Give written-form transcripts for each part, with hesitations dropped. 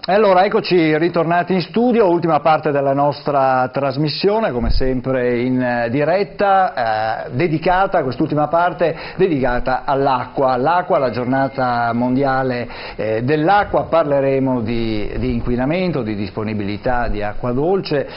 E allora eccoci ritornati in studio, ultima parte della nostra trasmissione, come sempre in diretta, dedicata, quest'ultima parte, dedicata all'acqua. L'acqua, la giornata mondiale dell'acqua, parleremo di inquinamento, di disponibilità di acqua dolce,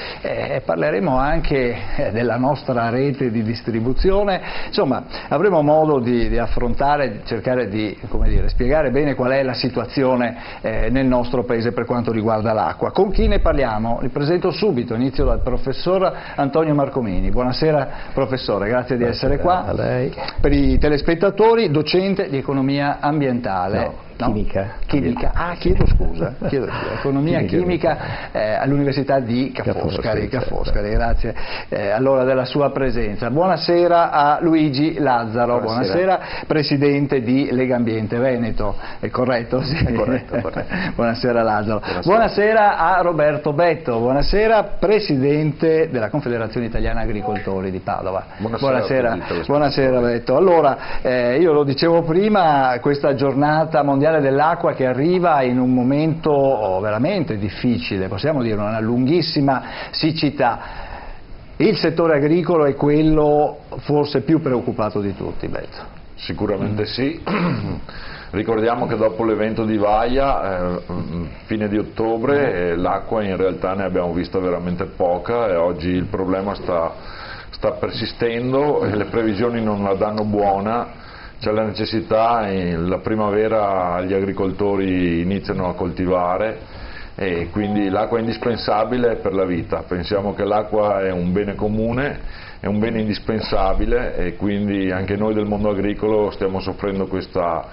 parleremo anche della nostra rete di distribuzione, insomma avremo modo di affrontare, di cercare di, come dire, spiegare bene qual è la situazione nel nostro paese per quanto riguarda l'acqua. Con chi ne parliamo? Li presento subito, inizio dal professor Antonio Marcomini. Buonasera professore, grazie di essere qua. A lei. Per i telespettatori, docente di economia ambientale. No. Chimica. Chiedo scusa. Economia chimica all'Università di Ca' Foscari, grazie allora della sua presenza. Buonasera a Luigi Lazzaro, buonasera Presidente di Legambiente Veneto, è corretto? Sì. È corretto. Buonasera Lazzaro. Buonasera a Roberto Betto, buonasera Presidente della Confederazione Italiana Agricoltori di Padova. Buonasera Betto. Allora, io lo dicevo prima, questa giornata mondiale dell'acqua che arriva in un momento veramente difficile, possiamo dire una lunghissima siccità. Il settore agricolo è quello forse più preoccupato di tutti, Betto. Sicuramente sì. Ricordiamo che dopo l'evento di Vaia, fine di ottobre, l'acqua in realtà ne abbiamo vista veramente poca e oggi il problema sta persistendo e le previsioni non la danno buona. C'è la necessità, la primavera gli agricoltori iniziano a coltivare e quindi l'acqua è indispensabile per la vita. Pensiamo che l'acqua è un bene comune, è un bene indispensabile e quindi anche noi del mondo agricolo stiamo soffrendo questa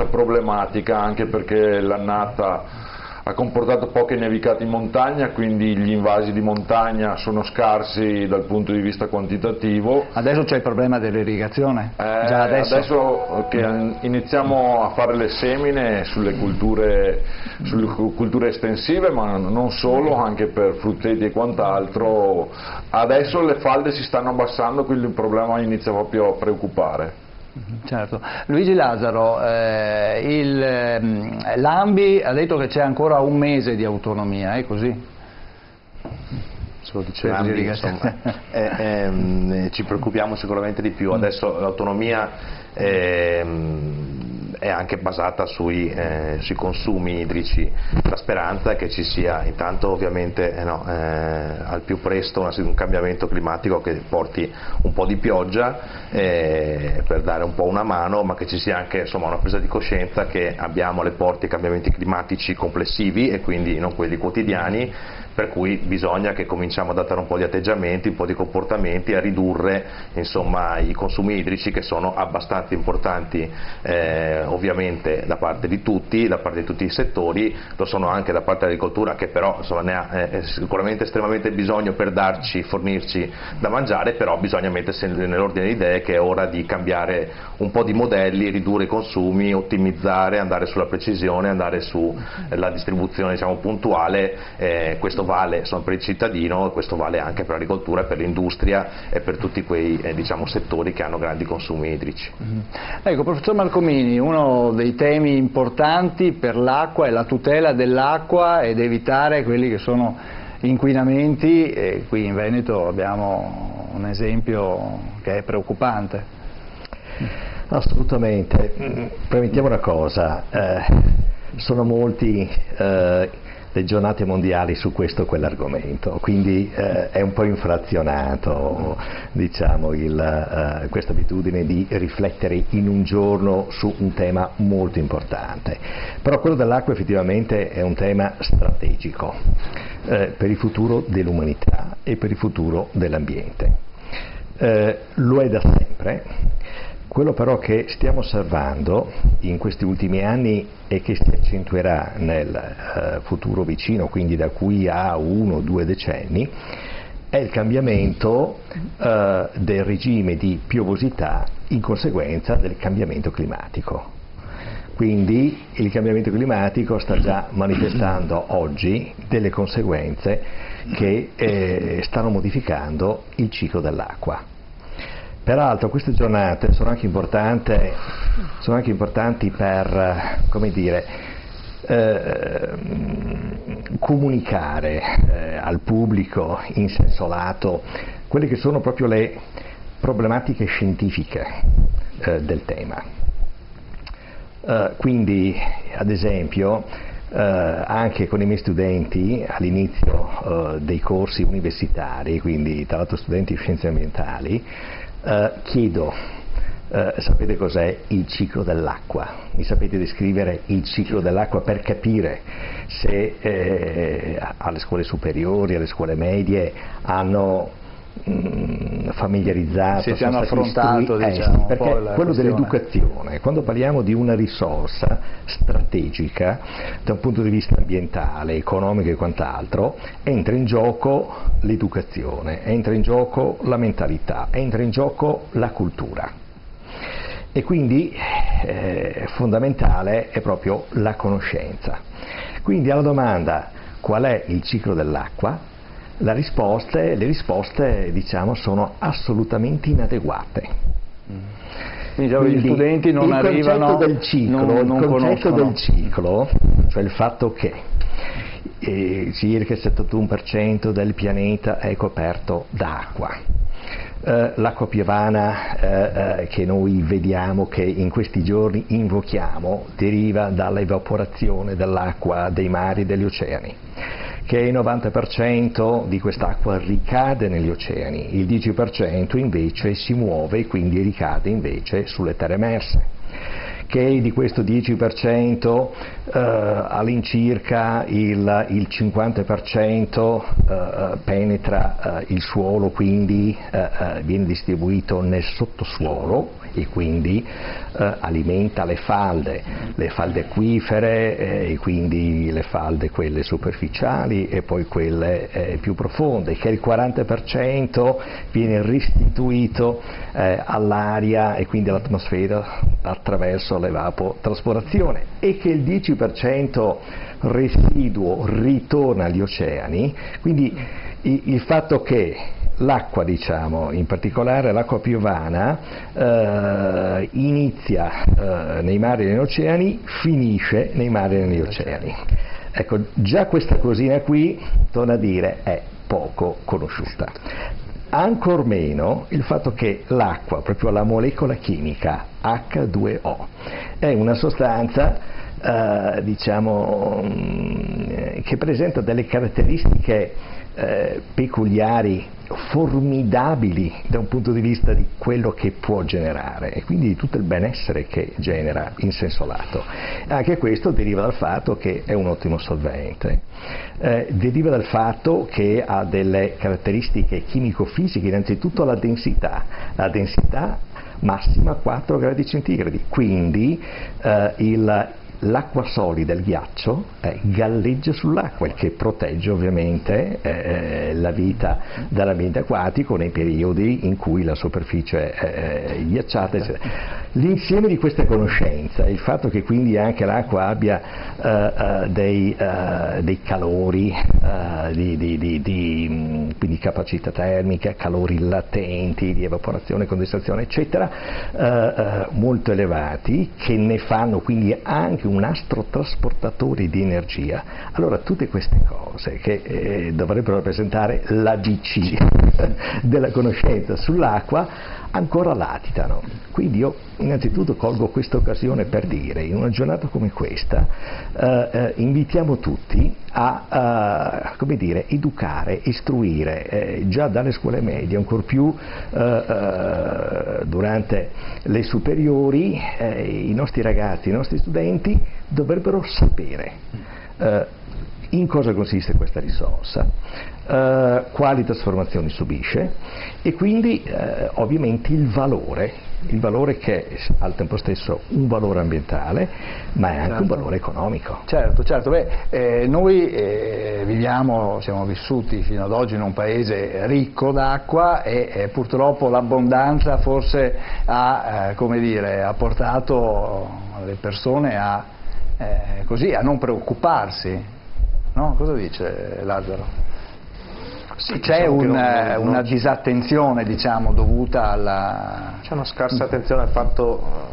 problematica, anche perché l'annata ha comportato poche nevicate in montagna, quindi gli invasi di montagna sono scarsi dal punto di vista quantitativo. Adesso c'è il problema dell'irrigazione? Già adesso che iniziamo a fare le semine sulle culture estensive, ma non solo, anche per frutteti e quant'altro, adesso le falde si stanno abbassando, quindi il problema inizia proprio a preoccupare. Certo. Luigi Lazzaro, l'ANBI ha detto che c'è ancora un mese di autonomia, è così? Se lo dice l'ANBI, insomma, ci preoccupiamo sicuramente di più. Adesso l'autonomia è anche basata sui consumi idrici. La speranza è che ci sia intanto ovviamente al più presto un cambiamento climatico che porti un po' di pioggia per dare un po' una mano, ma che ci sia anche una presa di coscienza che abbiamo alle porte cambiamenti climatici complessivi e quindi non quelli quotidiani, per cui bisogna che cominciamo ad adattare un po' di atteggiamenti, un po' di comportamenti, a ridurre i consumi idrici che sono abbastanza importanti ovviamente da parte di tutti i settori, lo sono anche da parte dell'agricoltura che però ne ha sicuramente estremamente bisogno per fornirci da mangiare, però bisogna mettersi nell'ordine di idee che è ora di cambiare un po' di modelli, ridurre i consumi, ottimizzare, andare sulla precisione, andare sulla distribuzione puntuale, questo vale per il cittadino e questo vale anche per l'agricoltura, per l'industria e per tutti quei settori che hanno grandi consumi idrici. Ecco, professor Marcomini, uno dei temi importanti per l'acqua è la tutela dell'acqua ed evitare quelli che sono inquinamenti, e qui in Veneto abbiamo un esempio che è preoccupante. Assolutamente. Premettiamo una cosa, sono molti le giornate mondiali su questo o quell'argomento, quindi è un po' inflazionato questa abitudine di riflettere in un giorno su un tema molto importante, però quello dell'acqua effettivamente è un tema strategico per il futuro dell'umanità e per il futuro dell'ambiente. Lo è da sempre. Quello però che stiamo osservando in questi ultimi anni e che si accentuerà nel futuro vicino, quindi da qui a 1 o 2 decenni, è il cambiamento del regime di piovosità in conseguenza del cambiamento climatico. Quindi il cambiamento climatico sta già manifestando oggi delle conseguenze che stanno modificando il ciclo dell'acqua. Peraltro queste giornate sono anche importanti per, comunicare al pubblico in senso lato quelle che sono proprio le problematiche scientifiche del tema. Quindi, ad esempio, anche con i miei studenti all'inizio dei corsi universitari, quindi tra l'altro studenti di scienze ambientali, chiedo: sapete cos'è il ciclo dell'acqua? Mi sapete descrivere il ciclo dell'acqua per capire se alle scuole superiori, alle scuole medie hanno familiarizzato, si hanno affrontato, diciamo, perché quello dell'educazione, quando parliamo di una risorsa strategica da un punto di vista ambientale, economico e quant'altro, entra in gioco l'educazione, entra in gioco la mentalità, entra in gioco la cultura. E quindi fondamentale è proprio la conoscenza. Quindi alla domanda qual è il ciclo dell'acqua, le risposte diciamo sono assolutamente inadeguate. Quindi gli studenti non arrivano, il concetto del ciclo, cioè il fatto che circa il 71% del pianeta è coperto d'acqua. L'acqua piovana che noi vediamo, che in questi giorni invochiamo, deriva dall'evaporazione dell'acqua dei mari e degli oceani, che il 90% di quest'acqua ricade negli oceani, il 10% invece si muove e quindi ricade invece sulle terre emerse, che di questo 10% all'incirca il 50% penetra il suolo, quindi viene distribuito nel sottosuolo e quindi alimenta le falde acquifere, e quindi le falde quelle superficiali e poi quelle più profonde, che il 40% viene restituito all'aria e quindi all'atmosfera attraverso l'evapotraspirazione, e che il 10% residuo ritorna agli oceani. Quindi il fatto che l'acqua, diciamo, in particolare l'acqua piovana, inizia nei mari e negli oceani, finisce nei mari e negli oceani. Ecco, già questa cosina qui, torno a dire, è poco conosciuta. Ancor meno il fatto che l'acqua, proprio la molecola chimica H2O, è una sostanza diciamo che presenta delle caratteristiche peculiari, formidabili da un punto di vista di quello che può generare e quindi di tutto il benessere che genera in senso lato. Anche questo deriva dal fatto che è un ottimo solvente, deriva dal fatto che ha delle caratteristiche chimico-fisiche, innanzitutto la densità massima 4 gradi centigradi, quindi l'acqua solida, il ghiaccio, galleggia sull'acqua, il che protegge ovviamente la vita dall'ambiente acquatico nei periodi in cui la superficie è ghiacciata, eccetera. L'insieme di queste conoscenze, il fatto che quindi anche l'acqua abbia dei calori, quindi capacità termica, calori latenti di evaporazione, condensazione, eccetera, molto elevati, che ne fanno quindi anche un astrotrasportatore di energia. Allora tutte queste cose che dovrebbero rappresentare l'ABC della conoscenza sull'acqua ancora latitano. Quindi io innanzitutto colgo questa occasione per dire, in una giornata come questa, invitiamo tutti a come dire, educare, istruire già dalle scuole medie, ancor più durante le superiori. I nostri ragazzi, i nostri studenti dovrebbero sapere in cosa consiste questa risorsa, quali trasformazioni subisce e quindi ovviamente il valore che è al tempo stesso un valore ambientale ma è anche un valore economico. Certo. Noi siamo vissuti fino ad oggi in un paese ricco d'acqua e purtroppo l'abbondanza forse ha portato le persone a non preoccuparsi, no? Cosa dice Lazzaro? Sì, c'è diciamo una disattenzione, diciamo, dovuta alla... C'è una scarsa attenzione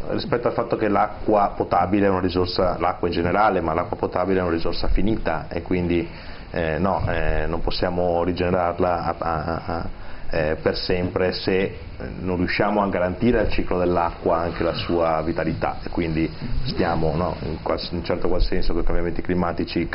rispetto al fatto che l'acqua potabile è una risorsa, l'acqua in generale, ma l'acqua potabile è una risorsa finita e quindi non possiamo rigenerarla per sempre se non riusciamo a garantire al ciclo dell'acqua anche la sua vitalità, e quindi stiamo in un certo qual senso con i cambiamenti climatici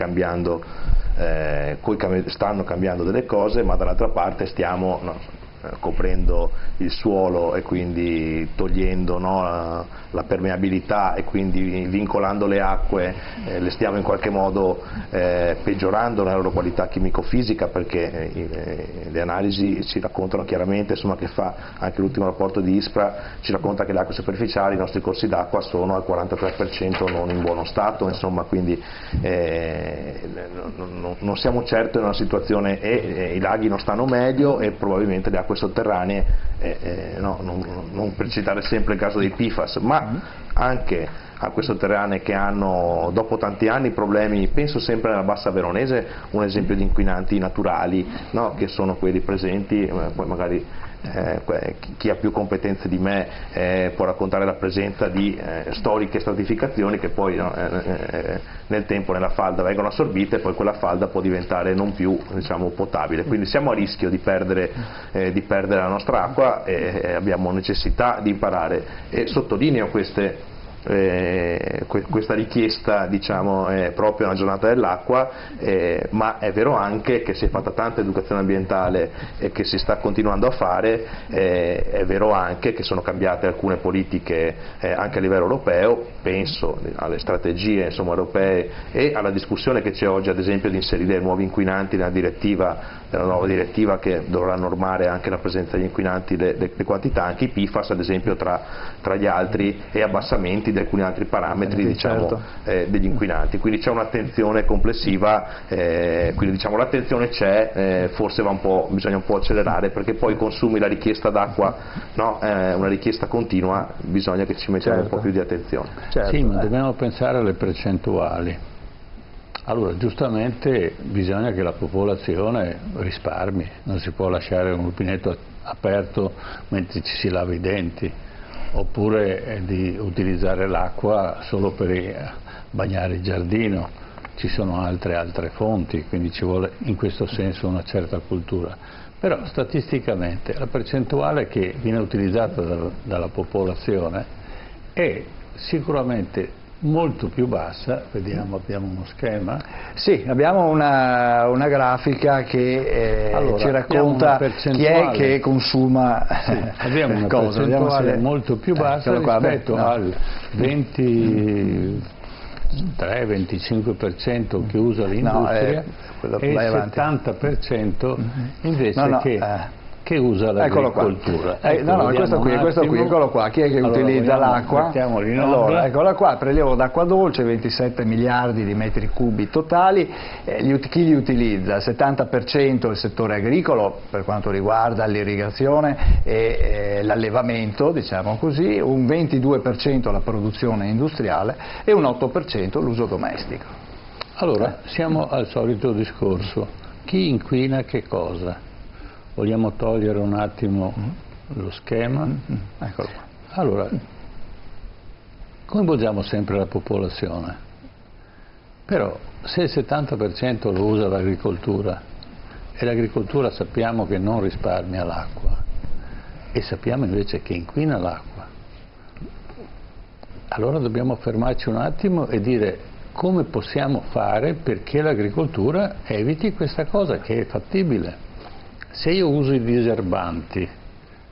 stanno cambiando delle cose, ma dall'altra parte stiamo coprendo il suolo e quindi togliendo la permeabilità e quindi vincolando le acque, le stiamo in qualche modo peggiorando la loro qualità chimico-fisica, perché le analisi ci raccontano chiaramente, insomma, che fa anche l'ultimo rapporto di ISPRA, ci racconta che le acque superficiali, i nostri corsi d'acqua sono al 43% non in buono stato, insomma, quindi non siamo certo in una situazione, i laghi non stanno meglio e probabilmente le acque sotterranee, non per citare sempre il caso dei PFAS, ma anche acque sotterranee che hanno dopo tanti anni problemi, penso sempre nella bassa veronese, un esempio di inquinanti naturali, che sono quelli presenti, poi magari chi ha più competenze di me può raccontare la presenza di storiche stratificazioni che poi nel tempo nella falda vengono assorbite e poi quella falda può diventare non più, diciamo, potabile, quindi siamo a rischio di perdere la nostra acqua e abbiamo necessità di imparare, e sottolineo questa richiesta, diciamo, proprio una giornata dell'acqua, ma è vero anche che si è fatta tanta educazione ambientale e che si sta continuando a fare, è vero anche che sono cambiate alcune politiche anche a livello europeo, penso alle strategie, insomma, europee e alla discussione che c'è oggi, ad esempio, di inserire nuovi inquinanti nella nuova direttiva che dovrà normare anche la presenza degli inquinanti, le quantità, anche i PFAS ad esempio tra gli altri, e abbassamenti di alcuni altri parametri, diciamo, certo, degli inquinanti, quindi c'è un'attenzione complessiva, quindi diciamo l'attenzione c'è, forse bisogna un po' accelerare, perché poi i consumi, la richiesta d'acqua, una richiesta continua, bisogna che ci mettiamo un po' più di attenzione. Certo. Sì, ma dobbiamo pensare alle percentuali. Allora, giustamente bisogna che la popolazione risparmi, non si può lasciare un rubinetto aperto mentre ci si lava i denti, oppure di utilizzare l'acqua solo per bagnare il giardino. Ci sono altre fonti, quindi ci vuole in questo senso una certa cultura. Però statisticamente la percentuale che viene utilizzata dalla popolazione è sicuramente molto più bassa. Vediamo, abbiamo uno schema. Sì, abbiamo una grafica che ci racconta chi è che consuma. Sì, abbiamo una percentuale molto più bassa rispetto al 23-25% che usa l'industria e il 70% invece che usa l'agricoltura. Questo qui, eccolo qua, chi è che utilizza l'acqua? Allora, eccola qua, prelievo d'acqua dolce, 27 miliardi di metri cubi totali, chi li utilizza? Il 70% il settore agricolo per quanto riguarda l'irrigazione e l'allevamento, diciamo così, un 22% la produzione industriale e un 8% l'uso domestico. Allora, siamo al solito discorso, chi inquina che cosa? Vogliamo togliere un attimo lo schema? Eccolo qua. Allora, coinvolgiamo sempre la popolazione, però se il 70% lo usa l'agricoltura e l'agricoltura sappiamo che non risparmia l'acqua e sappiamo invece che inquina l'acqua, allora dobbiamo fermarci un attimo e dire come possiamo fare perché l'agricoltura eviti questa cosa che è fattibile. Se io uso i diserbanti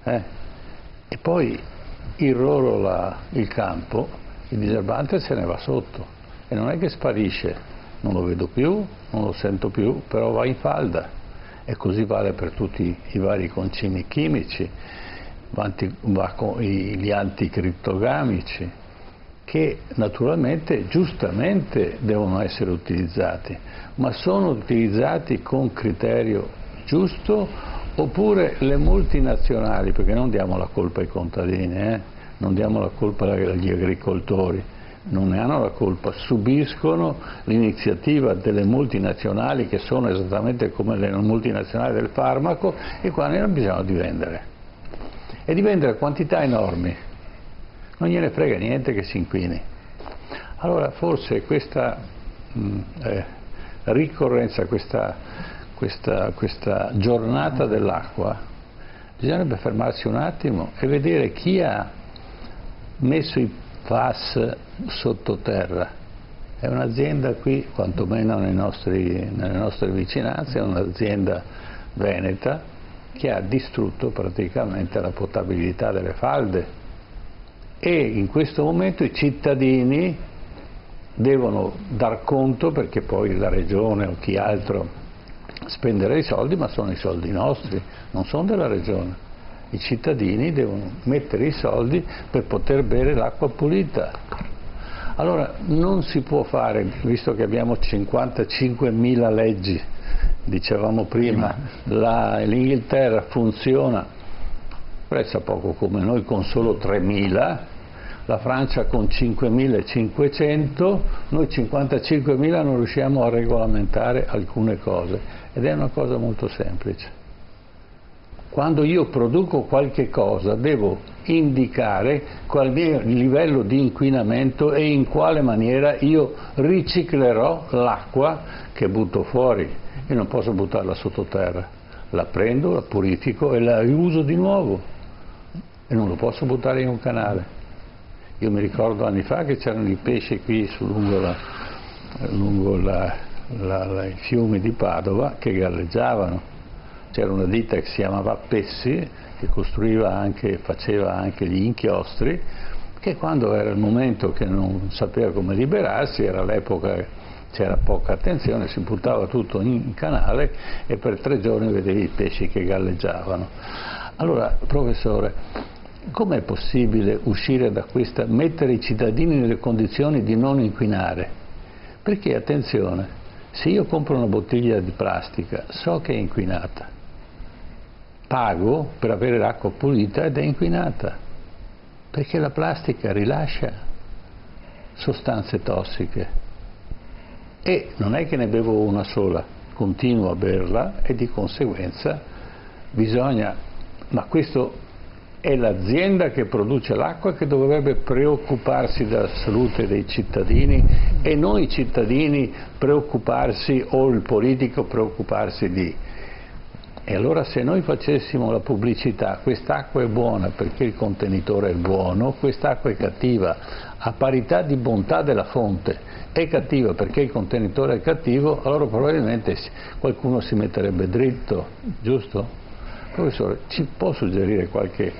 e poi irroro il campo, il diserbante se ne va sotto e non è che sparisce, non lo vedo più, non lo sento più, però va in falda, e così vale per tutti i vari concimi chimici, gli anticrittogamici, che naturalmente, giustamente devono essere utilizzati, ma sono utilizzati con criterio giusto, oppure le multinazionali, perché non diamo la colpa ai contadini, non diamo la colpa agli agricoltori, non ne hanno la colpa, subiscono l'iniziativa delle multinazionali che sono esattamente come le multinazionali del farmaco e qua ne hanno bisogno di vendere. E di vendere quantità enormi, non gliene frega niente che si inquini. Allora forse questa ricorrenza, questa giornata dell'acqua, bisognerebbe fermarsi un attimo e vedere chi ha messo i PFAS sottoterra. È un'azienda qui, quantomeno nelle nostre vicinanze, è un'azienda veneta che ha distrutto praticamente la potabilità delle falde e in questo momento i cittadini devono dar conto, perché poi la regione o chi altro spenderà i soldi, ma sono i soldi nostri, non sono della regione. I cittadini devono mettere i soldi per poter bere l'acqua pulita. Allora non si può fare, visto che abbiamo 55.000 leggi, dicevamo prima, l'Inghilterra funziona pressappoco come noi con solo 3.000, la Francia con 5.500, noi 55.000 non riusciamo a regolamentare alcune cose ed è una cosa molto semplice. Quando io produco qualche cosa devo indicare qual è il livello di inquinamento e in quale maniera io riciclerò l'acqua che butto fuori. Io non posso buttarla sottoterra, la prendo, la purifico e la riuso di nuovo e non lo posso buttare in un canale. Io mi ricordo anni fa che c'erano i pesci qui lungo i fiumi di Padova che galleggiavano. C'era una ditta che si chiamava Pessi, che faceva anche gli inchiostri, che quando era il momento che non sapeva come liberarsi, era l'epoca, c'era poca attenzione, si buttava tutto in canale e per 3 giorni vedevi i pesci che galleggiavano. Allora, professore, com'è possibile uscire da questa, mettere i cittadini nelle condizioni di non inquinare? Perché, attenzione, se io compro una bottiglia di plastica, so che è inquinata, pago per avere l'acqua pulita ed è inquinata, perché la plastica rilascia sostanze tossiche e non è che ne bevo una sola, continuo a berla e di conseguenza ma questo è l'azienda che produce l'acqua che dovrebbe preoccuparsi della salute dei cittadini e non i cittadini preoccuparsi o il politico preoccuparsi di. E allora se noi facessimo la pubblicità, quest'acqua è buona perché il contenitore è buono, quest'acqua è cattiva a parità di bontà della fonte, è cattiva perché il contenitore è cattivo, allora probabilmente qualcuno si metterebbe dritto, giusto? Professore, ci può suggerire qualche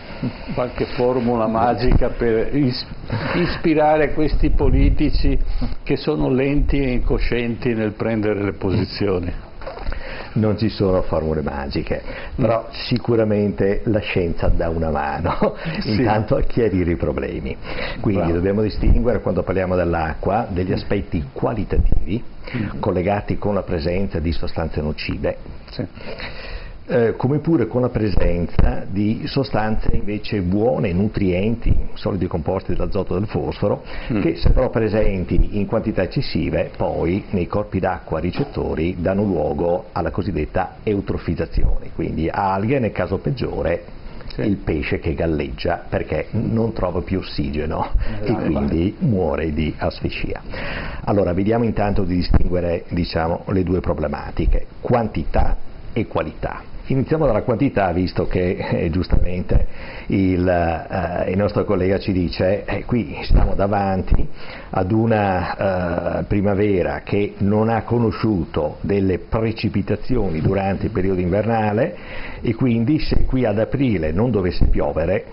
formula magica per ispirare questi politici che sono lenti e incoscienti nel prendere le posizioni? Non ci sono formule magiche, però sicuramente la scienza dà una mano intanto a chiarire i problemi. Quindi dobbiamo distinguere, quando parliamo dell'acqua, degli aspetti qualitativi collegati con la presenza di sostanze nocive, come pure con la presenza di sostanze invece buone, nutrienti, solidi composti dell'azoto e del fosforo, che se però presenti in quantità eccessive poi nei corpi d'acqua ricettori danno luogo alla cosiddetta eutrofizzazione, quindi alghe, nel caso peggiore il pesce che galleggia perché non trova più ossigeno e quindi muore di asfissia. Allora vediamo intanto di distinguere, le due problematiche, quantità e qualità. Iniziamo dalla quantità, visto che giustamente il nostro collega ci dice qui siamo davanti ad una primavera che non ha conosciuto delle precipitazioni durante il periodo invernale e quindi se qui ad aprile non dovesse piovere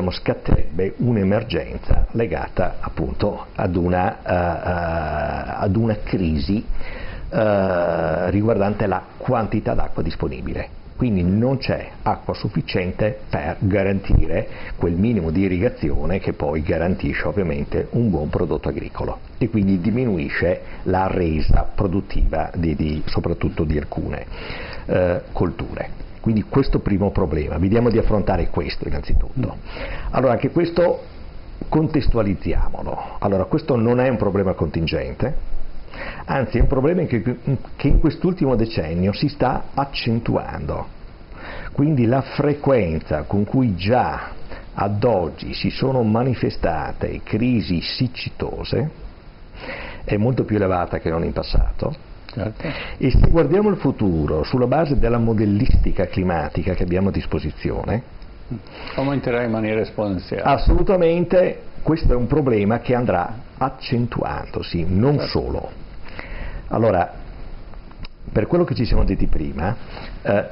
scatterebbe un'emergenza legata appunto ad una crisi riguardante la quantità d'acqua disponibile, quindi non c'è acqua sufficiente per garantire quel minimo di irrigazione che poi garantisce ovviamente un buon prodotto agricolo e quindi diminuisce la resa produttiva soprattutto di alcune colture. Quindi questo primo problema, vediamo di affrontare questo innanzitutto. Allora anche questo contestualizziamolo. Allora, questo non è un problema contingente, anzi è un problema che in quest'ultimo decennio si sta accentuando. Quindi la frequenza con cui già ad oggi si sono manifestate crisi siccitose è molto più elevata che non in passato. Certo. E se guardiamo il futuro sulla base della modellistica climatica che abbiamo a disposizione, aumenterà in maniera esponenziale. Assolutamente, questo è un problema che andrà accentuandosi, non solo. Allora, per quello che ci siamo detti prima,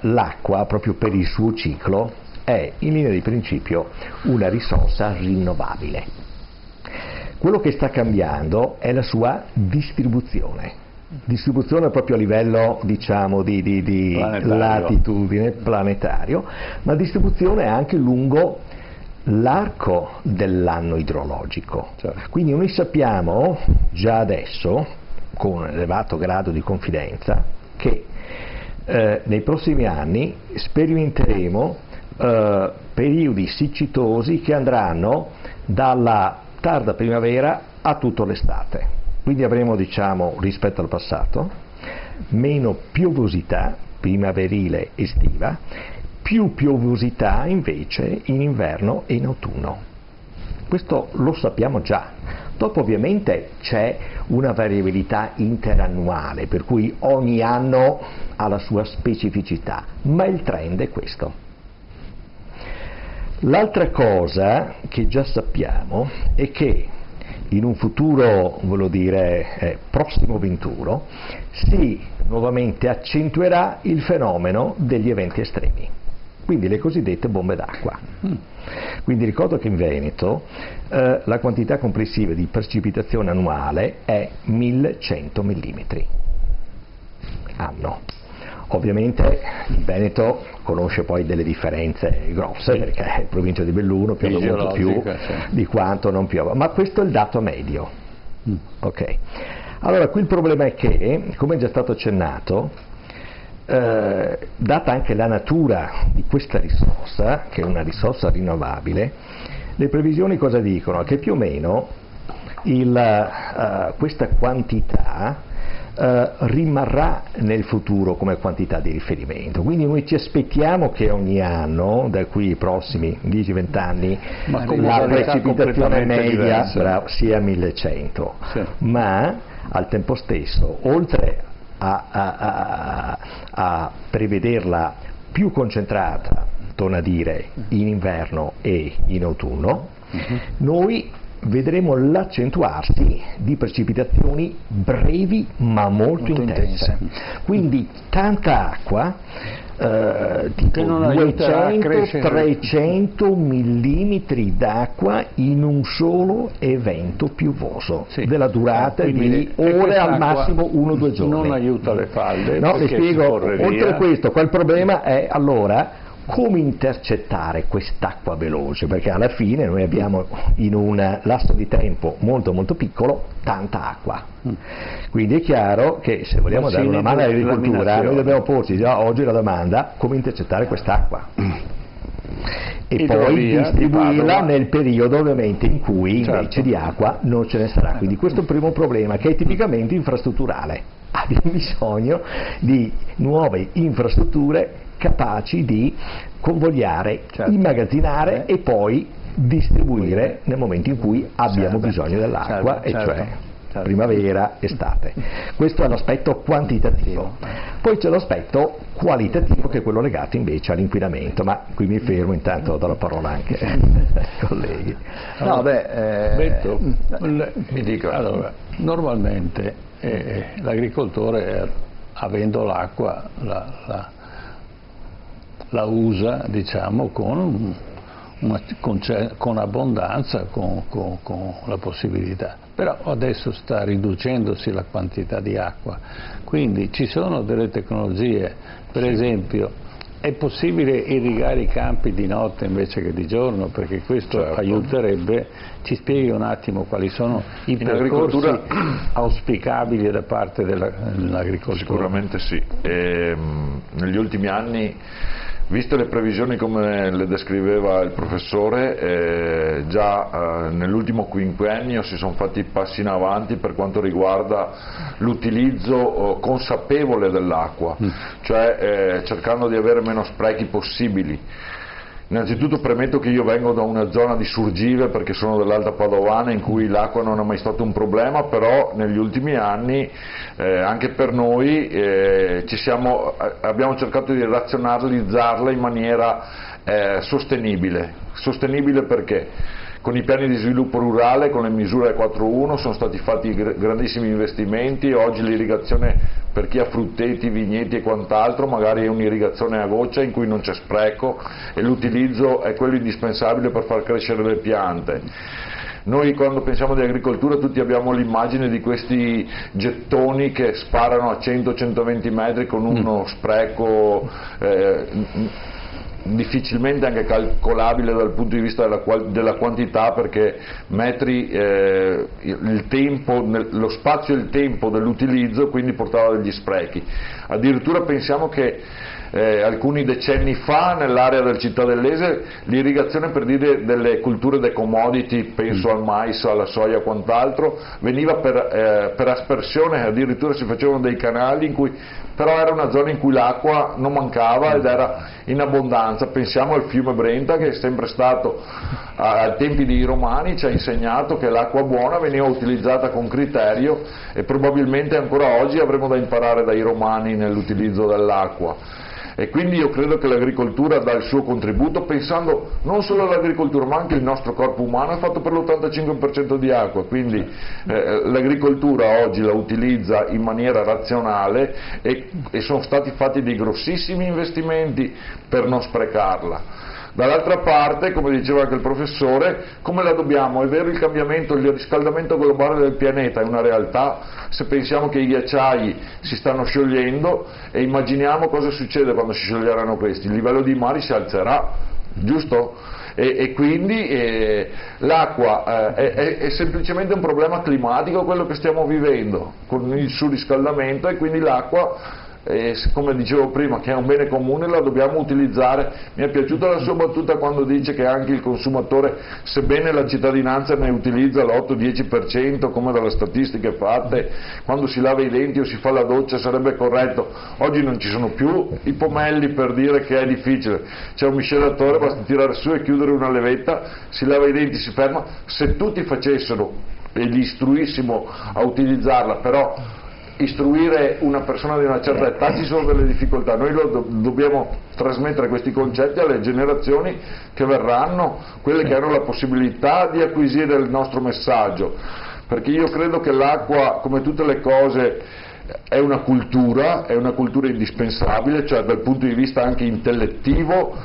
l'acqua, proprio per il suo ciclo, è in linea di principio una risorsa rinnovabile. Quello che sta cambiando è la sua distribuzione proprio a livello, diciamo, di latitudine planetario, ma distribuzione anche lungo l'arco dell'anno idrologico. Certo. Quindi noi sappiamo già adesso, con un elevato grado di confidenza, che nei prossimi anni sperimenteremo periodi siccitosi che andranno dalla tarda primavera a tutta l'estate. Quindi avremo, diciamo, rispetto al passato, meno piovosità primaverile estiva, più piovosità invece in inverno e in autunno. Questo lo sappiamo già. Dopo ovviamente c'è una variabilità interannuale, per cui ogni anno ha la sua specificità, ma il trend è questo. L'altra cosa che già sappiamo è che in un futuro, voglio dire, prossimo venturo, si nuovamente accentuerà il fenomeno degli eventi estremi, quindi le cosiddette bombe d'acqua. Quindi ricordo che in Veneto la quantità complessiva di precipitazione annuale è 1100 mm anno. Ovviamente il Veneto conosce poi delle differenze grosse, sì, perché in provincia di Belluno piove molto più di quanto non piova, ma questo è il dato medio. Ok. Allora qui il problema è che, come è già stato accennato, data anche la natura di questa risorsa, che è una risorsa rinnovabile, le previsioni cosa dicono? Che più o meno questa quantità rimarrà nel futuro come quantità di riferimento, quindi noi ci aspettiamo che ogni anno, da qui ai prossimi 10-20 anni, la precipitazione media sia 1100, sì, ma al tempo stesso, oltre a prevederla più concentrata, torno a dire, in inverno e in autunno, noi vedremo l'accentuarsi di precipitazioni brevi ma molto intense. Quindi tanta acqua, tipo 200-300 millimetri d'acqua in un solo evento piovoso, sì, della durata di ore, al massimo 1-2 giorni. Non aiuta le falde. No, vi spiego, oltre a questo, quel problema è allora come intercettare quest'acqua veloce, perché alla fine noi abbiamo in un lasso di tempo molto molto piccolo tanta acqua. Quindi è chiaro che se vogliamo dare una mano all'agricoltura noi dobbiamo porci già oggi la domanda: come intercettare quest'acqua? E poi distribuirla nel periodo ovviamente in cui invece di acqua non ce ne sarà. Quindi questo è il primo problema, che è tipicamente infrastrutturale. Abbiamo bisogno di nuove infrastrutture capaci di convogliare, immagazzinare e poi distribuire nel momento in cui abbiamo bisogno dell'acqua, e cioè primavera, estate. Questo è l'aspetto quantitativo. Poi c'è l'aspetto qualitativo, che è quello legato invece all'inquinamento, ma qui mi fermo, intanto do la parola anche ai colleghi. No, mi dico, allora, normalmente l'agricoltore, avendo l'acqua, la usa, diciamo, con abbondanza, con la possibilità. Però adesso sta riducendosi la quantità di acqua, quindi ci sono delle tecnologie, per esempio è possibile irrigare i campi di notte invece che di giorno, perché questo aiuterebbe. Ci spieghi un attimo quali sono i percorsi auspicabili da parte dell'agricoltura? Sicuramente sì. Negli ultimi anni Viste le previsioni come le descriveva il professore, già nell'ultimo quinquennio si sono fatti passi in avanti per quanto riguarda l'utilizzo consapevole dell'acqua, cioè cercando di avere meno sprechi possibili. Innanzitutto premetto che io vengo da una zona di Surgive, perché sono dell'Alta Padovana, in cui l'acqua non è mai stato un problema, però negli ultimi anni anche per noi abbiamo cercato di razionalizzarla in maniera sostenibile. Sostenibile perché? Con i piani di sviluppo rurale, con le misure 4.1 sono stati fatti grandissimi investimenti. Oggi l'irrigazione per chi ha frutteti, vigneti e quant'altro magari è un'irrigazione a goccia in cui non c'è spreco e l'utilizzo è quello indispensabile per far crescere le piante. Noi quando pensiamo di agricoltura tutti abbiamo l'immagine di questi gettoni che sparano a 100-120 metri con uno spreco difficilmente anche calcolabile dal punto di vista della quantità, perché metri il tempo, lo spazio e il tempo dell'utilizzo, quindi portava degli sprechi. Addirittura pensiamo che alcuni decenni fa nell'area del Cittadellese l'irrigazione, per dire, delle culture de commodity, penso al mais, alla soia e quant'altro, veniva per aspersione, addirittura si facevano dei canali in cui però era una zona in cui l'acqua non mancava ed era in abbondanza. Pensiamo al fiume Brenta, che è sempre stato ai tempi dei Romani, ci ha insegnato che l'acqua buona veniva utilizzata con criterio e probabilmente ancora oggi avremo da imparare dai Romani nell'utilizzo dell'acqua. E quindi io credo che l'agricoltura dà il suo contributo, pensando non solo all'agricoltura ma anche il nostro corpo umano è fatto per l'85% di acqua, quindi l'agricoltura oggi la utilizza in maniera razionale e sono stati fatti dei grossissimi investimenti per non sprecarla. Dall'altra parte, come diceva anche il professore, come la dobbiamo? È vero, il cambiamento, il riscaldamento globale del pianeta è una realtà, se pensiamo che i ghiacciai si stanno sciogliendo e immaginiamo cosa succede quando si scioglieranno questi, il livello dei mari si alzerà, giusto? E quindi l'acqua è semplicemente un problema climatico quello che stiamo vivendo con il surriscaldamento, e quindi l'acqua, come dicevo prima, che è un bene comune, la dobbiamo utilizzare. Mi è piaciuta la sua battuta quando dice che anche il consumatore, sebbene la cittadinanza ne utilizza l'8-10% come dalle statistiche fatte, quando si lava i denti o si fa la doccia sarebbe corretto. Oggi non ci sono più i pomelli per dire che è difficile, c'è un miscelatore, basta tirare su e chiudere una levetta, si lava i denti, si ferma. Se tutti facessero e li istruissimo a utilizzarla, però istruire una persona di una certa età ci sono delle difficoltà, noi dobbiamo trasmettere questi concetti alle generazioni che verranno, quelle che hanno la possibilità di acquisire il nostro messaggio, perché io credo che l'acqua, come tutte le cose, è una cultura indispensabile, cioè dal punto di vista anche intellettivo,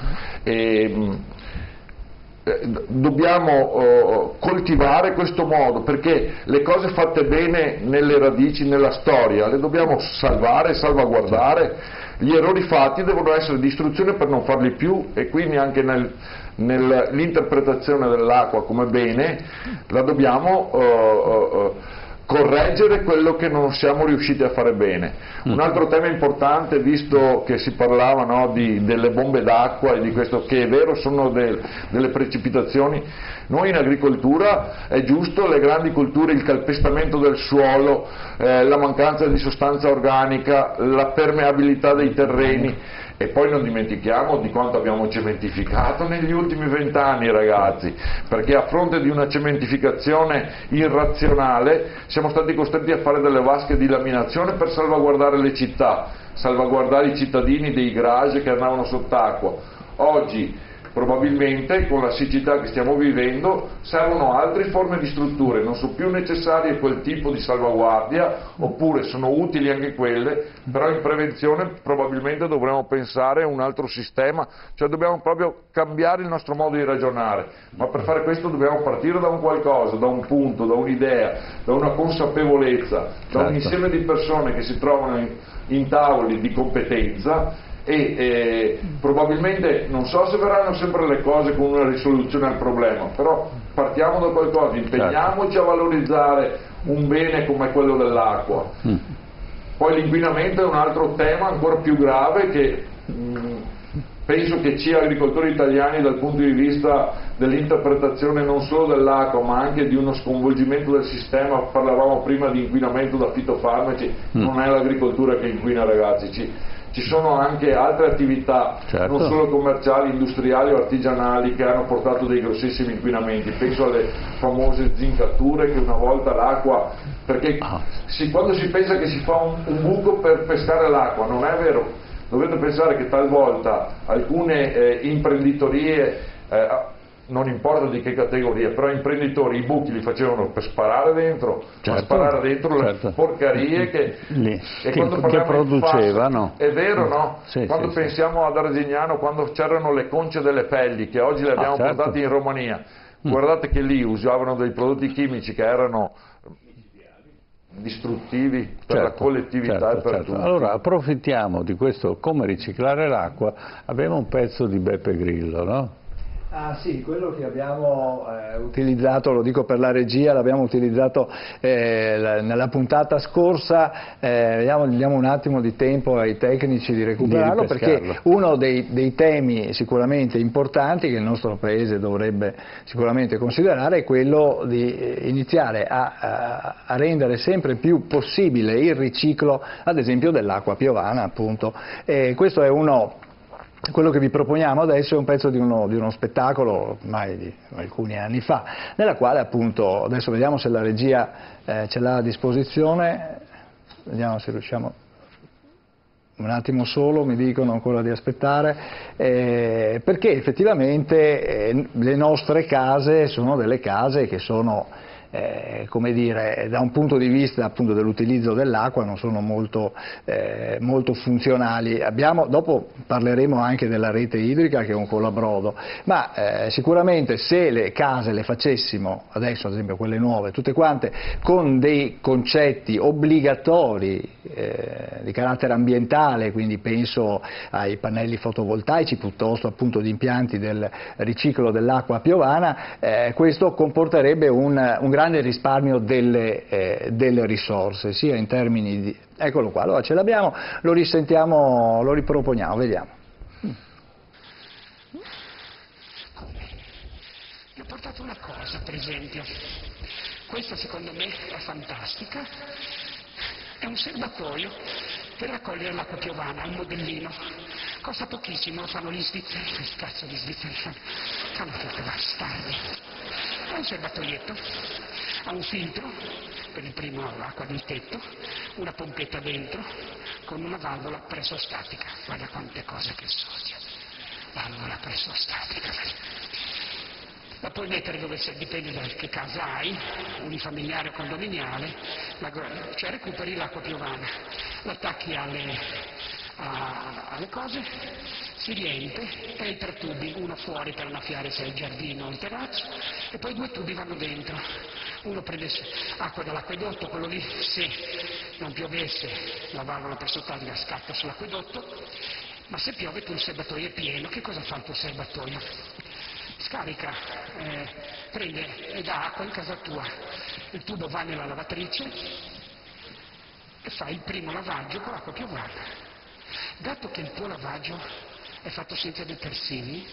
e dobbiamo coltivare questo modo, perché le cose fatte bene nelle radici, nella storia, le dobbiamo salvare, salvaguardare. Gli errori fatti devono essere di istruzione per non farli più, e quindi anche nell'interpretazione dell'acqua come bene la dobbiamo correggere quello che non siamo riusciti a fare bene. Un altro tema importante, visto che si parlava, no, delle bombe d'acqua e di questo, che è vero, sono delle precipitazioni. Noi in agricoltura è giusto, le grandi culture, il calpestamento del suolo, la mancanza di sostanza organica, la permeabilità dei terreni. E poi non dimentichiamo di quanto abbiamo cementificato negli ultimi 20 anni, ragazzi, perché a fronte di una cementificazione irrazionale siamo stati costretti a fare delle vasche di laminazione per salvaguardare le città, salvaguardare i cittadini dei garage che andavano sott'acqua. Oggi probabilmente con la siccità che stiamo vivendo servono altre forme di strutture, non sono più necessarie quel tipo di salvaguardia, oppure sono utili anche quelle, però in prevenzione probabilmente dovremmo pensare a un altro sistema, cioè dobbiamo proprio cambiare il nostro modo di ragionare, ma per fare questo dobbiamo partire da un qualcosa, da un punto, da un'idea, da una consapevolezza, da un insieme di persone che si trovano in tavoli di competenza. E probabilmente non so se verranno sempre le cose con una risoluzione al problema, però partiamo da qualcosa, impegniamoci a valorizzare un bene come quello dell'acqua. Poi l'inquinamento è un altro tema ancora più grave, che penso che ci agricoltori italiani dal punto di vista dell'interpretazione non solo dell'acqua ma anche di uno sconvolgimento del sistema, parlavamo prima di inquinamento da fitofarmaci, non è l'agricoltura che inquina, ragazzi, ci sono anche altre attività, certo, non solo commerciali, industriali o artigianali, che hanno portato dei grossissimi inquinamenti. Penso alle famose zincature che una volta l'acqua, perché quando si pensa che si fa un buco per pescare l'acqua, non è vero. Dovete pensare che talvolta alcune imprenditorie, non importa di che categoria, però imprenditori i buchi li facevano per sparare dentro, certo, sparare dentro certo, le porcarie che producevano. È vero, no? Sì, quando sì, pensiamo ad Arzignano, quando c'erano le conce delle pelli, che oggi le abbiamo certo, portate in Romania, guardate che lì usavano dei prodotti chimici che erano distruttivi per la collettività e per tutti. Allora approfittiamo di questo come riciclare l'acqua, abbiamo un pezzo di Beppe Grillo, no? Ah sì, quello che abbiamo utilizzato, lo dico per la regia, l'abbiamo utilizzato nella puntata scorsa, diamo un attimo di tempo ai tecnici di recuperarlo, perché uno dei temi sicuramente importanti che il nostro Paese dovrebbe sicuramente considerare è quello di iniziare a rendere sempre più possibile il riciclo, ad esempio, dell'acqua piovana, appunto. Questo è quello che vi proponiamo adesso è un pezzo di uno spettacolo ormai di alcuni anni fa, nella quale appunto, adesso vediamo se la regia ce l'ha a disposizione, vediamo se riusciamo, un attimo solo, mi dicono ancora di aspettare, perché effettivamente le nostre case sono delle case che sono come dire, da un punto di vista appunto dell'utilizzo dell'acqua non sono molto funzionali. Dopo parleremo anche della rete idrica, che è un colabrodo, ma sicuramente se le case le facessimo adesso, ad esempio quelle nuove, tutte quante con dei concetti obbligatori di carattere ambientale, quindi penso ai pannelli fotovoltaici piuttosto appunto di impianti del riciclo dell'acqua piovana, questo comporterebbe un grande risparmio delle risorse, sia in termini di... Eccolo qua, allora ce l'abbiamo, lo risentiamo, lo riproponiamo, vediamo. Vi ho portato una cosa, per esempio, questa secondo me è fantastica, è un serbatoio per raccogliere l'acqua piovana, un modellino, costa pochissimo, lo fanno gli svizzeri, che cazzo di svizzeri fanno tutte bastardi. È un serbatoietto, ha un filtro per il primo acqua del tetto, una pompetta dentro con una valvola pressostatica. Guarda quante cose che so, valvola pressostatica. La puoi mettere dove dipende da che casa hai, unifamiliare o condominiale, cioè recuperi l'acqua piovana, l'attacchi alle cose, si riempie e hai 3 tubi, uno fuori per annaffiare se hai il giardino o il terrazzo, e poi 2 tubi vanno dentro. Uno prende acqua dall'acquedotto, quello lì, se non piovesse la valvola pressostatica scatta sull'acquedotto, ma se piove tu il serbatoio è pieno. Che cosa fa il tuo serbatoio? Scarica, prende e dà acqua in casa tua, il tubo va nella lavatrice e fa il primo lavaggio con l'acqua piovana. Dato che il tuo lavaggio è fatto senza detersivi,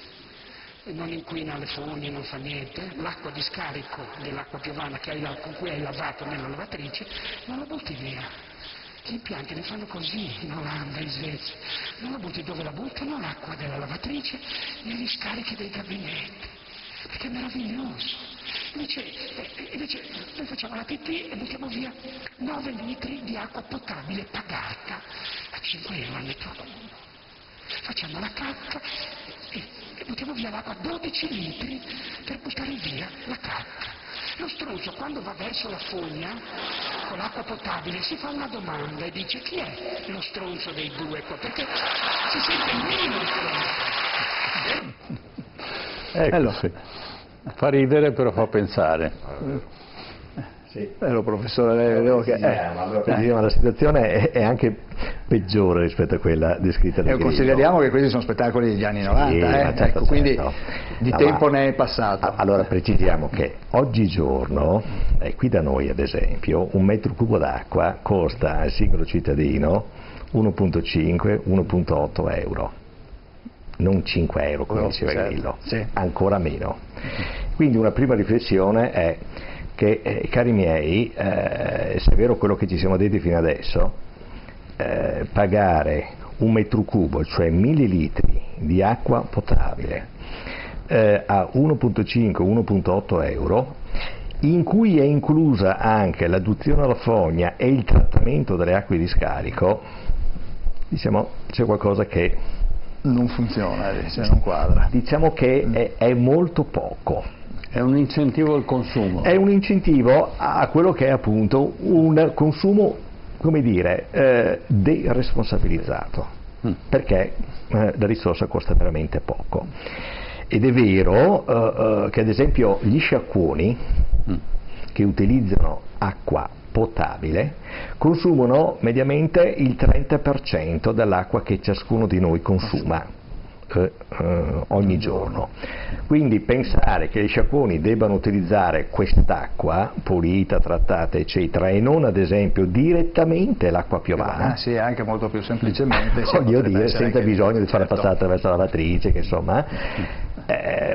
non inquina le fogne, non fa niente, l'acqua di scarico dell'acqua piovana con cui hai lavato nella lavatrice non la butti via. Gli impianti ne fanno così in Olanda, in Svezia, non la butti dove la buttano, l'acqua della lavatrice, negli scarichi dei gabinetti, perché è meraviglioso. Invece noi facciamo la pipì e buttiamo via 9 litri di acqua potabile pagata a 5 euro al metro cubo. Facciamo la cacca e buttiamo via l'acqua, 12 litri per buttare via la cacca. Lo stronzo quando va verso la fogna con l'acqua potabile si fa una domanda e dice: chi è lo stronzo dei due qua? Perché si sente meno di Ecco, sì. Fa ridere però fa pensare. Sì. Professore, la situazione è anche peggiore rispetto a quella descritta da Grillo. Consideriamo che questi sono spettacoli degli anni 90, certo, quindi certo. di tempo ne è passato. Allora precisiamo che oggigiorno, qui da noi ad esempio, un metro cubo d'acqua costa al singolo cittadino 1,5-1,8 euro. non 5 euro come diceva Grillo, sì. ancora meno. Quindi una prima riflessione è che, cari miei, se è vero quello che ci siamo detti fino adesso, pagare un metro cubo, cioè 1000 litri di acqua potabile a 1,5-1,8 euro, in cui è inclusa anche l'adduzione alla fogna e il trattamento delle acque di scarico, diciamo c'è qualcosa che non funziona, non quadra. Diciamo che è molto poco. È un incentivo al consumo. È un incentivo a quello che è appunto un consumo, come dire, deresponsabilizzato, perché la risorsa costa veramente poco. Ed è vero che ad esempio gli sciacquoni che utilizzano acqua potabile consumano mediamente il 30% dell'acqua che ciascuno di noi consuma ogni giorno. Quindi pensare che gli sciacquoni debbano utilizzare quest'acqua pulita, trattata eccetera e non ad esempio direttamente l'acqua piovana, sì, anche molto più semplicemente, voglio dire, senza bisogno di farla certo, passare attraverso la lavatrice, che insomma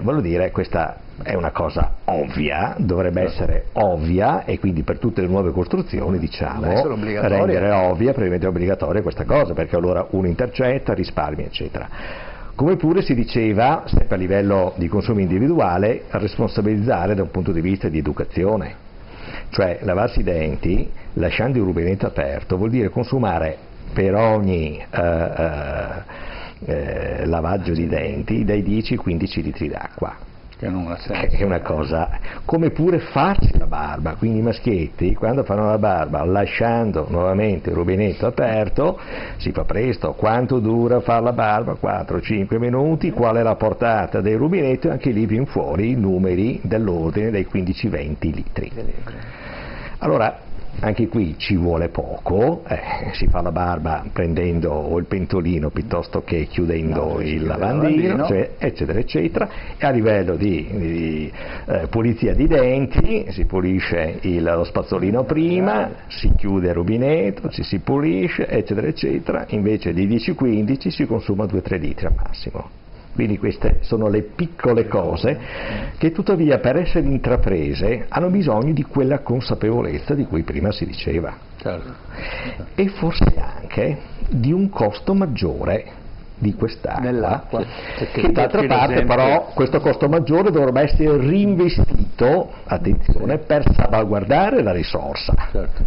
voglio dire, questa è una cosa ovvia, dovrebbe essere ovvia, e quindi per tutte le nuove costruzioni diciamo rendere ovvia, previamente obbligatoria questa cosa, perché allora uno intercetta, risparmia eccetera. Come pure si diceva, sempre a livello di consumo individuale, responsabilizzare da un punto di vista di educazione, cioè lavarsi i denti lasciando il rubinetto aperto vuol dire consumare per ogni lavaggio di denti dai 10 ai 15 litri d'acqua. Che non ha senso. È una cosa, come pure farsi la barba, quindi i maschietti quando fanno la barba lasciando nuovamente il rubinetto aperto si fa presto. Quanto dura fare la barba? 4-5 minuti. Qual è la portata del rubinetto? Anche lì viene fuori i numeri dell'ordine dei 15-20 litri. Allora anche qui ci vuole poco, si fa la barba prendendo il pentolino piuttosto che chiudendo il lavandino, cioè, eccetera eccetera, e a livello di pulizia di denti si pulisce lo spazzolino prima, si chiude il rubinetto, ci si pulisce eccetera eccetera, invece di 10-15 si consuma 2-3 litri al massimo. Quindi queste sono le piccole cose che tuttavia per essere intraprese hanno bisogno di quella consapevolezza di cui prima si diceva. Certo. E forse anche di un costo maggiore di quest'acqua, nell'acqua, che d'altra parte però questo costo maggiore dovrebbe essere reinvestito, attenzione, per salvaguardare la risorsa, certo,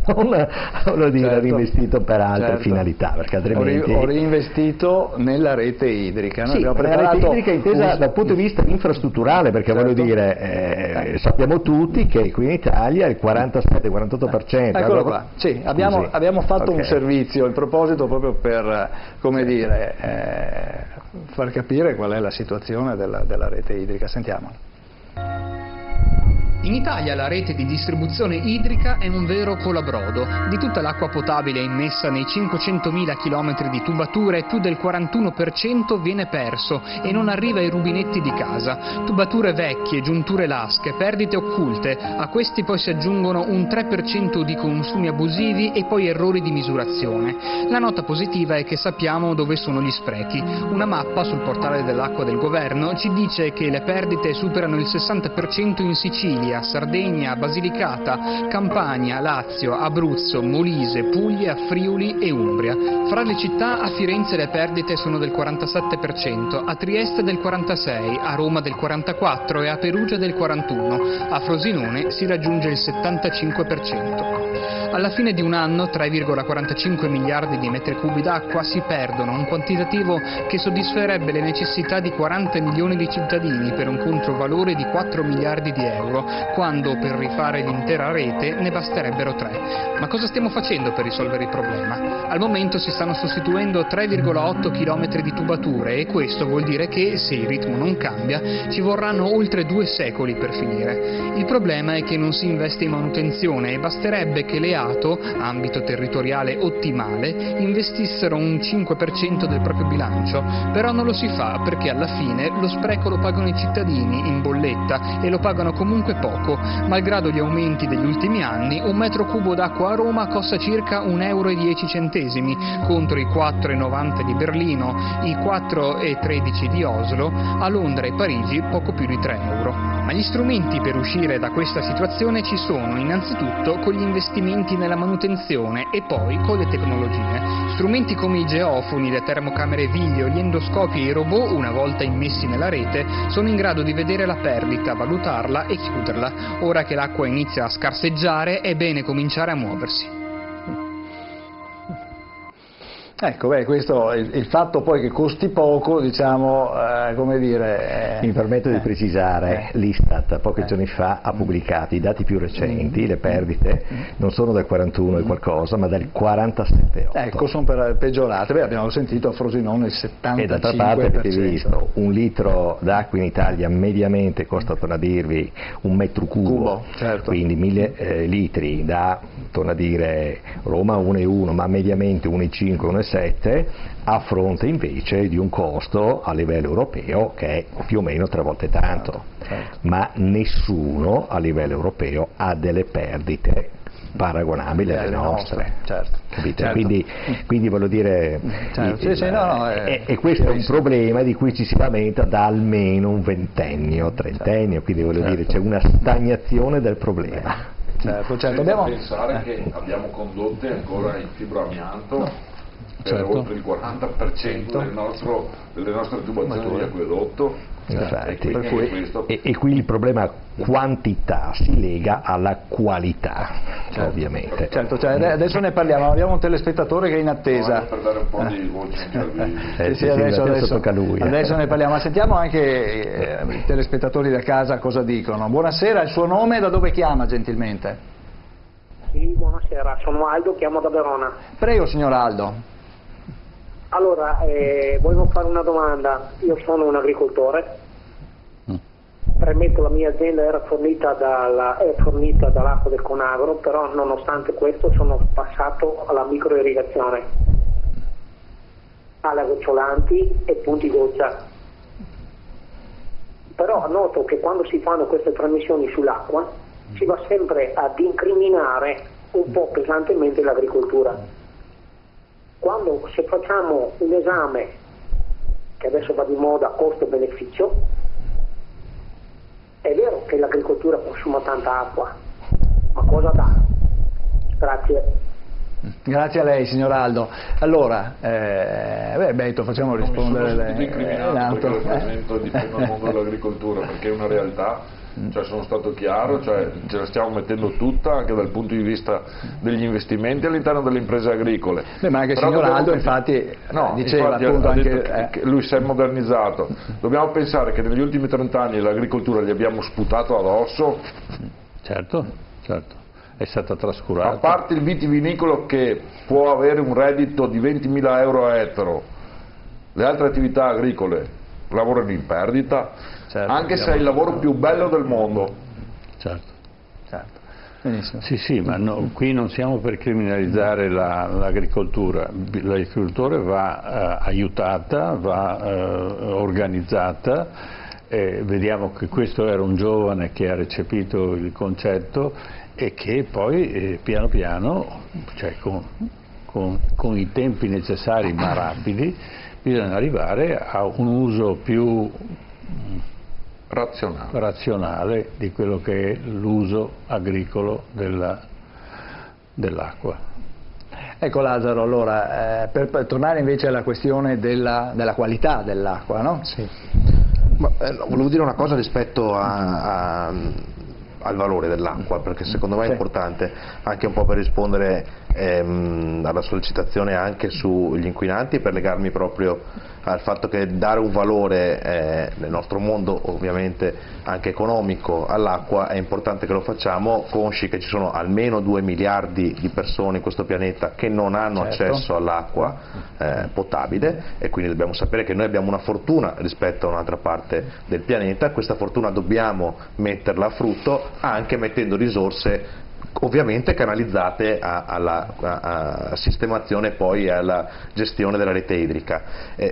non dire reinvestito per altre finalità, perché altrimenti ho reinvestito nella rete idrica. Noi sì, la rete idrica intesa dal punto di vista infrastrutturale, perché voglio dire, sappiamo tutti che qui in Italia il 47-48%. Eccolo qua, sì, abbiamo fatto un servizio in proposito proprio per, come dire, far capire qual è la situazione della rete idrica. Sentiamo. In Italia la rete di distribuzione idrica è un vero colabrodo. Di tutta l'acqua potabile immessa nei 500.000 km di tubature, più del 41% viene perso e non arriva ai rubinetti di casa. Tubature vecchie, giunture lasche, perdite occulte, a questi poi si aggiungono un 3% di consumi abusivi e poi errori di misurazione. La nota positiva è che sappiamo dove sono gli sprechi. Una mappa sul portale dell'acqua del governo ci dice che le perdite superano il 60% in Sicilia, Sardegna, Basilicata, Campania, Lazio, Abruzzo, Molise, Puglia, Friuli e Umbria. Fra le città a Firenze le perdite sono del 47%, a Trieste del 46%, a Roma del 44% e a Perugia del 41%. A Frosinone si raggiunge il 75%. Alla fine di un anno 3,45 miliardi di metri cubi d'acqua si perdono, un quantitativo che soddisferebbe le necessità di 40 milioni di cittadini per un controvalore di 4 miliardi di euro, quando per rifare l'intera rete ne basterebbero 3. Ma cosa stiamo facendo per risolvere il problema? Al momento si stanno sostituendo 3,8 km di tubature e questo vuol dire che, se il ritmo non cambia, ci vorranno oltre 2 secoli per finire. Il problema è che non si investe in manutenzione e basterebbe che le ATO, ambito territoriale ottimale, investissero un 5% del proprio bilancio, però non lo si fa perché alla fine lo spreco lo pagano i cittadini in bolletta e lo pagano comunque poco. poco. Malgrado gli aumenti degli ultimi anni, un metro cubo d'acqua a Roma costa circa 1,10 euro contro i 4,90 di Berlino, i 4,13 di Oslo, a Londra e Parigi poco più di 3 euro. Ma gli strumenti per uscire da questa situazione ci sono innanzitutto con gli investimenti nella manutenzione e poi con le tecnologie. Strumenti come i geofoni, le termocamere video, gli endoscopi e i robot, una volta immessi nella rete, sono in grado di vedere la perdita, valutarla e chiuderla. Ora che l'acqua inizia a scarseggiare è bene cominciare a muoversi. Ecco, questo il fatto poi che costi poco, diciamo, come dire... Mi permetto di precisare, l'Istat pochi giorni fa ha pubblicato i dati più recenti, le perdite non sono del 41 e qualcosa, ma del 47,8. Ecco, sono peggiorate. Beh, abbiamo sentito a Frosinone il 75%. E d'altra parte avete visto, un litro d'acqua in Italia mediamente costa, torno a dirvi, un metro cubo, certo. Quindi 1000 litri da, torno a dire, Roma 1,1, ma mediamente 1,5, 1,7, a fronte invece di un costo a livello europeo che è più o meno 3 volte tanto, certo. Ma nessuno a livello europeo ha delle perdite paragonabili alle nostre, certo. Certo. Quindi voglio dire, certo. e questo è un problema di cui ci si lamenta da almeno un ventennio, trentennio, quindi voglio dire c'è una stagnazione del problema. Certo. Dobbiamo pensare che abbiamo condotte ancora in fibroamianto per oltre il 40% delle nostre tubazioni di acquedotto. E qui il problema quantità si lega alla qualità, ovviamente. Certo, adesso ne parliamo, abbiamo un telespettatore che è in attesa. Per dare un po' di voce adesso tocca a lui. Adesso ne parliamo, ma sentiamo anche i telespettatori da casa cosa dicono. Buonasera, il suo nome e da dove chiama gentilmente? Sì, buonasera, sono Aldo, chiamo da Verona. Prego signor Aldo. Allora, volevo fare una domanda. Io sono un agricoltore, premetto la mia azienda è fornita dall'acqua del Conagro, però nonostante questo sono passato alla microirrigazione, alle gocciolanti e punti goccia. Però noto che quando si fanno queste trasmissioni sull'acqua si va sempre ad incriminare un po' pesantemente l'agricoltura. Se facciamo un esame, che adesso va di moda costo-beneficio, è vero che l'agricoltura consuma tanta acqua, ma cosa dà? Grazie. Grazie a lei signor Aldo. Allora, Beto, facciamo rispondere perché rappresento di primo mondo dell'agricoltura, perché è una realtà. Sono stato chiaro, ce la stiamo mettendo tutta anche dal punto di vista degli investimenti all'interno delle imprese agricole. Ma anche il signor Aldo infatti diceva appunto anche che lui si è modernizzato. Dobbiamo pensare che negli ultimi 30 anni l'agricoltura gli abbiamo sputato addosso. Certo, è stata trascurata. A parte il vitivinicolo che può avere un reddito di 20.000 euro a ettaro, le altre attività agricole lavorano in perdita. Certo, anche se è il lavoro più bello del mondo. Certo. Benissimo. Sì, ma qui non siamo per criminalizzare l'agricoltura. L'agricoltura va aiutata, va organizzata. Vediamo che questo era un giovane che ha recepito il concetto e che poi piano piano, con i tempi necessari ma rapidi, bisogna arrivare a un uso più razionale di quello che è l'uso agricolo dell'acqua. Ecco Lazzaro, allora per tornare invece alla questione della qualità dell'acqua, no? Sì. Volevo dire una cosa rispetto al valore dell'acqua, perché secondo me è importante anche un po' per rispondere alla sollecitazione anche sugli inquinanti, per legarmi proprio al fatto che dare un valore nel nostro mondo ovviamente anche economico all'acqua è importante che lo facciamo consci che ci sono almeno 2 miliardi di persone in questo pianeta che non hanno accesso all'acqua potabile, e quindi dobbiamo sapere che noi abbiamo una fortuna rispetto a un'altra parte del pianeta. Questa fortuna dobbiamo metterla a frutto anche mettendo risorse ovviamente canalizzate alla sistemazione poi e alla gestione della rete idrica.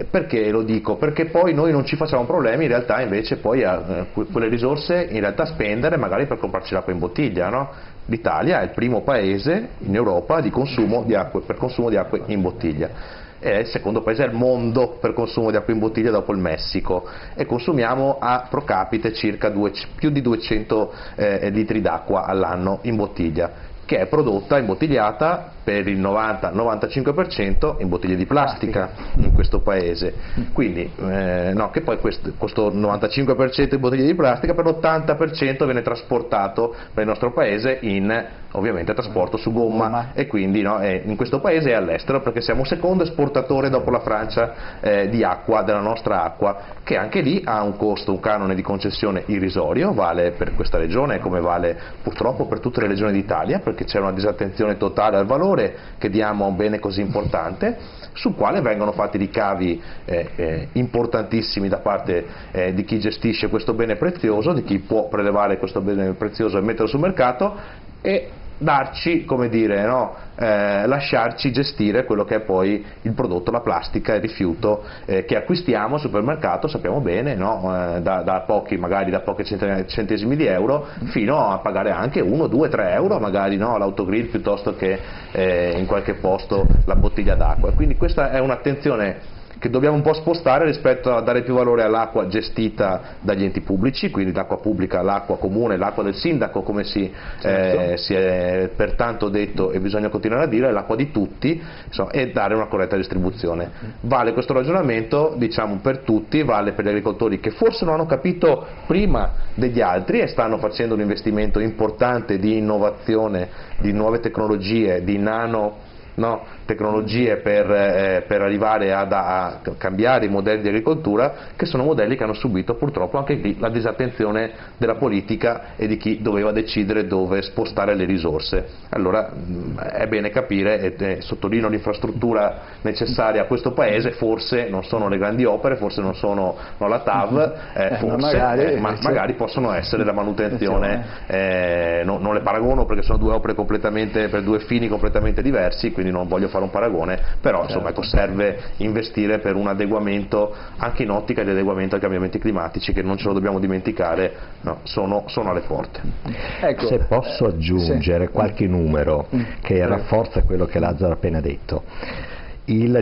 Perché lo dico? Perché poi noi non ci facciamo problemi in realtà invece poi a quelle risorse in realtà spendere magari per comprarci l'acqua in bottiglia, no? L'Italia è il primo paese in Europa di consumo di acque, per consumo di acque in bottiglia. È il secondo paese al mondo per consumo di acqua in bottiglia dopo il Messico e consumiamo a pro capite circa più di 200 litri d'acqua all'anno in bottiglia, che è prodotta imbottigliata per il 90-95% in bottiglie di plastica in questo paese. Quindi no, che poi questo 95% in bottiglie di plastica per l'80% viene trasportato per il nostro paese in ovviamente trasporto su gomma e quindi no, in questo paese e all'estero, perché siamo il secondo esportatore dopo la Francia di acqua, della nostra acqua, che anche lì ha un costo, un canone di concessione irrisorio, vale per questa regione come vale purtroppo per tutte le regioni d'Italia, perché c'è una disattenzione totale al valore che diamo a un bene così importante, sul quale vengono fatti ricavi importantissimi da parte di chi gestisce questo bene prezioso, di chi può prelevare questo bene prezioso e metterlo sul mercato e darci, come dire, no? Lasciarci gestire quello che è poi il prodotto, la plastica, il rifiuto che acquistiamo al supermercato, sappiamo bene, no? Da pochi, magari da pochi centesimi di euro fino a pagare anche 1, 2, 3 euro magari, no? L'autogrill piuttosto che in qualche posto la bottiglia d'acqua. Quindi questa è un'attenzione che dobbiamo un po' spostare rispetto a dare più valore all'acqua gestita dagli enti pubblici, quindi l'acqua pubblica, l'acqua comune, l'acqua del sindaco, come si è pertanto detto e bisogna continuare a dire, è l'acqua di tutti, insomma, e dare una corretta distribuzione. Vale questo ragionamento, diciamo, per tutti, vale per gli agricoltori che forse non hanno capito prima degli altri e stanno facendo un investimento importante di innovazione, di nuove tecnologie, di tecnologie per arrivare a cambiare i modelli di agricoltura, che sono modelli che hanno subito purtroppo anche qui la disattenzione della politica e di chi doveva decidere dove spostare le risorse. Allora è bene capire, e sottolineo l'infrastruttura necessaria a questo paese, forse non sono le grandi opere, forse non sono la TAV, forse, magari possono essere la manutenzione, non le paragono perché sono due opere completamente, per due fini completamente diversi, quindi non voglio fare un paragone, però insomma, ecco, serve investire per un adeguamento anche in ottica di adeguamento ai cambiamenti climatici, che non ce lo dobbiamo dimenticare, no, sono alle porte. Ecco, se posso aggiungere qualche numero che rafforza quello che Lazzaro ha appena detto.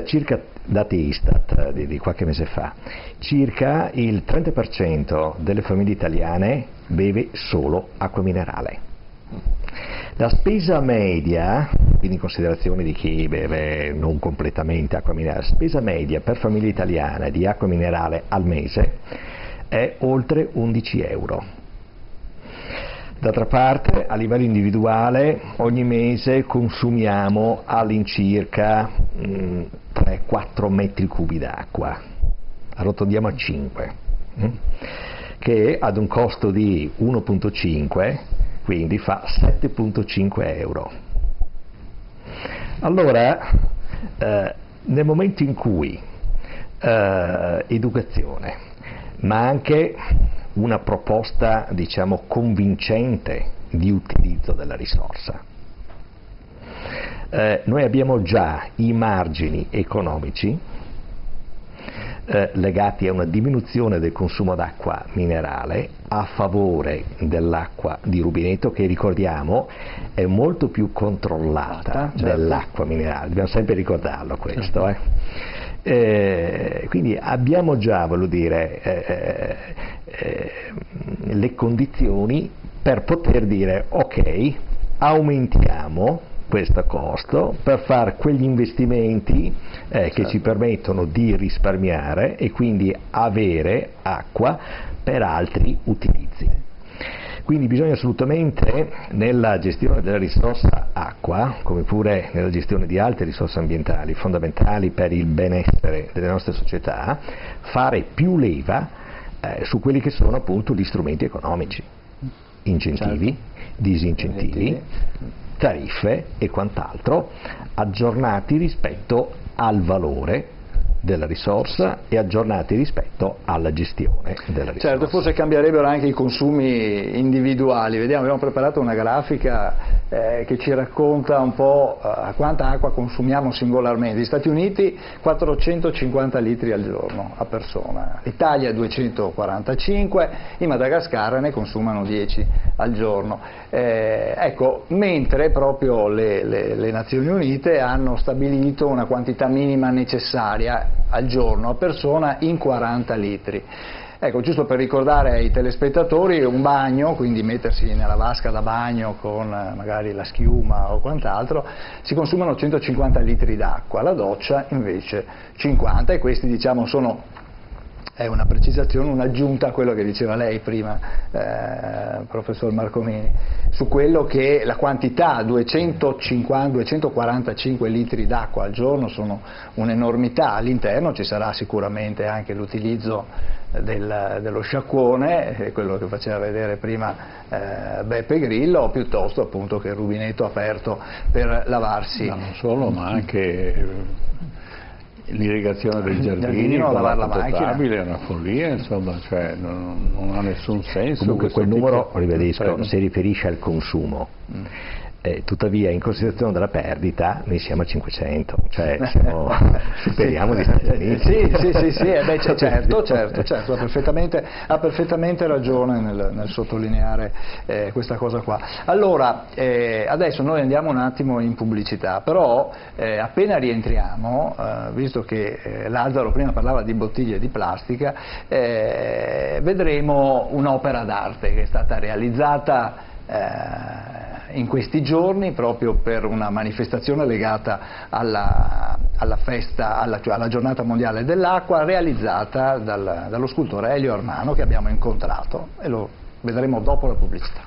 Circa dati Istat di qualche mese fa, circa il 30% delle famiglie italiane beve solo acqua minerale. La spesa media, quindi in considerazione di chi beve non completamente acqua minerale, spesa media per famiglia italiana di acqua minerale al mese è oltre 11 euro. D'altra parte, a livello individuale, ogni mese consumiamo all'incirca 3-4 metri cubi d'acqua, arrotondiamo a 5, che ad un costo di 1,5 quindi fa 7,5 euro. Allora, nel momento in cui educazione, ma anche una proposta, diciamo, convincente di utilizzo della risorsa, noi abbiamo già i margini economici legati a una diminuzione del consumo d'acqua minerale a favore dell'acqua di rubinetto, che ricordiamo è molto più controllata dell'acqua minerale, dobbiamo sempre ricordarlo questo. Quindi abbiamo già, voglio dire, le condizioni per poter dire ok, aumentiamo questo costo per fare quegli investimenti che ci permettono di risparmiare e quindi avere acqua per altri utilizzi. Quindi bisogna assolutamente, nella gestione della risorsa acqua, come pure nella gestione di altre risorse ambientali fondamentali per il benessere delle nostre società, fare più leva su quelli che sono appunto gli strumenti economici, incentivi, disincentivi, tariffe e quant'altro, aggiornati rispetto al valore della risorsa e aggiornati rispetto alla gestione della risorsa. Certo, forse cambierebbero anche i consumi individuali. Vediamo, abbiamo preparato una grafica che ci racconta un po' quanta acqua consumiamo singolarmente. Gli Stati Uniti 450 litri al giorno a persona, l'Italia 245, in Madagascar ne consumano 10 al giorno. Ecco, mentre proprio le Nazioni Unite hanno stabilito una quantità minima necessaria al giorno a persona in 40 litri. Ecco, giusto per ricordare ai telespettatori, un bagno, quindi mettersi nella vasca da bagno con magari la schiuma o quant'altro, si consumano 150 litri d'acqua, la doccia invece 50, e questi diciamo è una precisazione, un'aggiunta a quello che diceva lei prima, professor Marcomini, su quello che la quantità, 245 litri d'acqua al giorno sono un'enormità. All'interno ci sarà sicuramente anche l'utilizzo dello sciacquone, quello che faceva vedere prima Beppe Grillo, piuttosto appunto che il rubinetto aperto per lavarsi. Ma non solo, ma anche l'irrigazione del giardino con l'acqua potabile è una follia, insomma, cioè non ha nessun senso. Comunque quel numero, ribadisco, si riferisce al consumo. Tuttavia in considerazione della perdita noi siamo a 500, cioè superiamo gli Stati Uniti. Sì, certo, ha perfettamente ragione nel sottolineare questa cosa qua. Allora, adesso noi andiamo un attimo in pubblicità, però appena rientriamo, visto che Lazzaro prima parlava di bottiglie di plastica, vedremo un'opera d'arte che è stata realizzata in questi giorni proprio per una manifestazione legata alla festa, alla giornata mondiale dell'acqua, realizzata dallo scultore Elio Armano, che abbiamo incontrato, e lo vedremo dopo la pubblicità.